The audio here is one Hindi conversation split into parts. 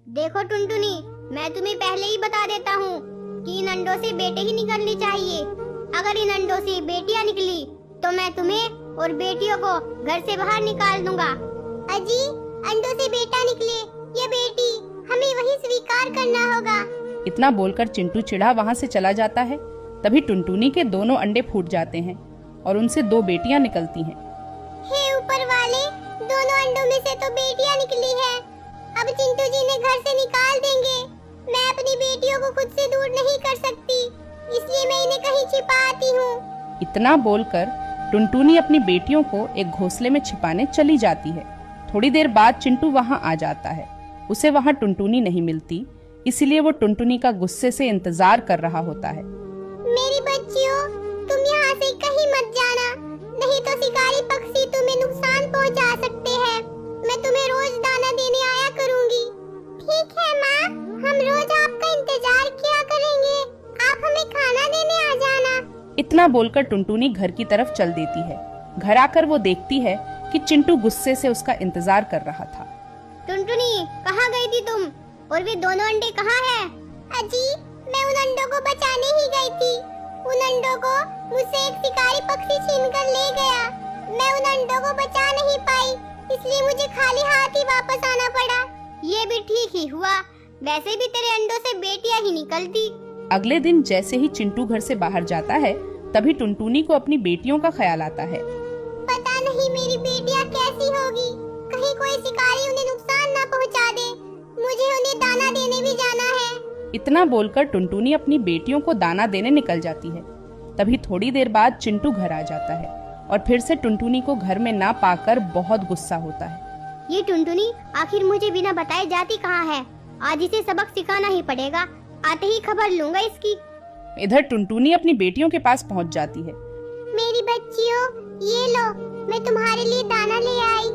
देखो टुनटुनी, मैं तुम्हें पहले ही बता देता हूँ कि इन अंडों से बेटे ही निकलने चाहिए। अगर इन अंडों से बेटियाँ निकली तो मैं तुम्हें और बेटियों को घर से बाहर निकाल दूंगा। अजी, अंडों से बेटा निकले या बेटी, हमें वही स्वीकार करना होगा। इतना बोलकर चिंटू चिढ़ा वहाँ से चला जाता है। तभी टुनटुनी के दोनों अंडे फूट जाते हैं और उनसे 2 बेटियां निकलती हैं। हे ऊपर वाले, दोनों अंडों में से तो बेटियां निकली है। अब चिंटू जी ने घर से निकाल देंगे। मैं अपनी बेटियों को खुद से दूर नहीं कर सकती, इसलिए मैं इन्हें कहीं छिपा आती हूँ। इतना बोलकर टुनटुनी अपनी बेटियों को एक घोंसले में छिपाने चली जाती है। थोड़ी देर बाद चिंटू वहाँ आ जाता है। उसे वहाँ टुनटुनी नहीं मिलती, इसलिए वो टुनटुनी का गुस्से से इंतजार कर रहा होता है। मेरी बच्चियों, तुम यहाँ से कहीं मत जाना, नहीं तो शिकारी पक्षी तुम्हें नुकसान पहुँचा सकते हैं। मैं तुम्हें रोज दाना देने आया करूँगी। ठीक है माँ, हम रोज आपका इंतजार किया करेंगे। आप हमें खाना देने आ जाना। इतना बोलकर टुनटुनी घर की तरफ चल देती है। घर आकर वो देखती है कि चिंटू गुस्से से उसका इंतजार कर रहा था। टुनटुनी, कहाँ गई थी तुम? और वे दोनों अंडे कहाँ हैं? अजी, मैं उन अंडों को बचाने ही गई थी। उन अंडों को मुझसे एक शिकारी पक्षी छीनकर ले गया। मैं उन अंडों को बचा नहीं पाई, इसलिए मुझे खाली हाथ ही वापस आना पड़ा। ये भी ठीक ही हुआ, वैसे भी तेरे अंडों से बेटियां ही निकलती। अगले दिन जैसे ही चिंटू घर से बाहर जाता है, तभी टुनटुनी को अपनी बेटियों का ख्याल आता है। पता नहीं मेरी बेटियां कैसी होगी, कहीं कोई शिकारी उन्हें नुकसान न पहुंचा दे। मुझे उन्हें दाना देने भी जाना है। इतना बोलकर टुनटुनी अपनी बेटियों को दाना देने निकल जाती है। तभी थोड़ी देर बाद चिंटू घर आ जाता है और फिर से टुनटुनी को घर में ना पाकर बहुत गुस्सा होता है। ये टुनटुनी आखिर मुझे बिना बताए जाती कहाँ है? आज इसे सबक सिखाना ही पड़ेगा, आते ही खबर लूंगा इसकी। इधर टुनटुनी अपनी बेटियों के पास पहुंच जाती है। मेरी बच्चियों, ये लो, मैं तुम्हारे लिए दाना ले आई।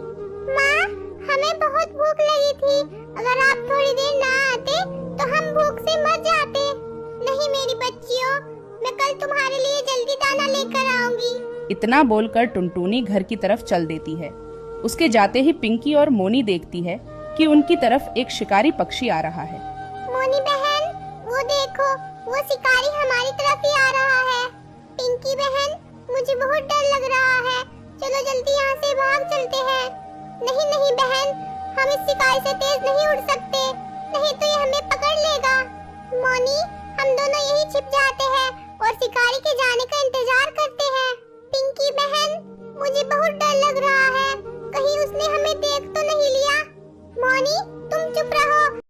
माँ, हमें बहुत भूख लगी थी, अगर आप थोड़ी देर ना आते तो हम भूख से मर जाते। नहीं मेरी बच्चियों, मैं कल तुम्हारे लिए जल्दी दाना लेकर आऊंगी। इतना बोलकर टुनटुनी घर की तरफ चल देती है। उसके जाते ही पिंकी और मोनी देखती है कि उनकी तरफ एक शिकारी पक्षी आ रहा है। मोनी बहन, वो देखो, वो शिकारी हमारी तरफ ही आ रहा है। पिंकी बहन, मुझे बहुत डर लग रहा है, चलो जल्दी यहाँ से भाग चलते हैं। नहीं नहीं बहन, हम इस शिकारी से तेज नहीं उड़ सकते, नहीं तो ये हमें पकड़ लेगा। मोनी, हम दोनों यहीं छिप जाते हैं और शिकारी के जाने का इंतजार करते हैं। पिंकी बहन, मुझे बहुत डर लग रहा है, कहीं उसने हमें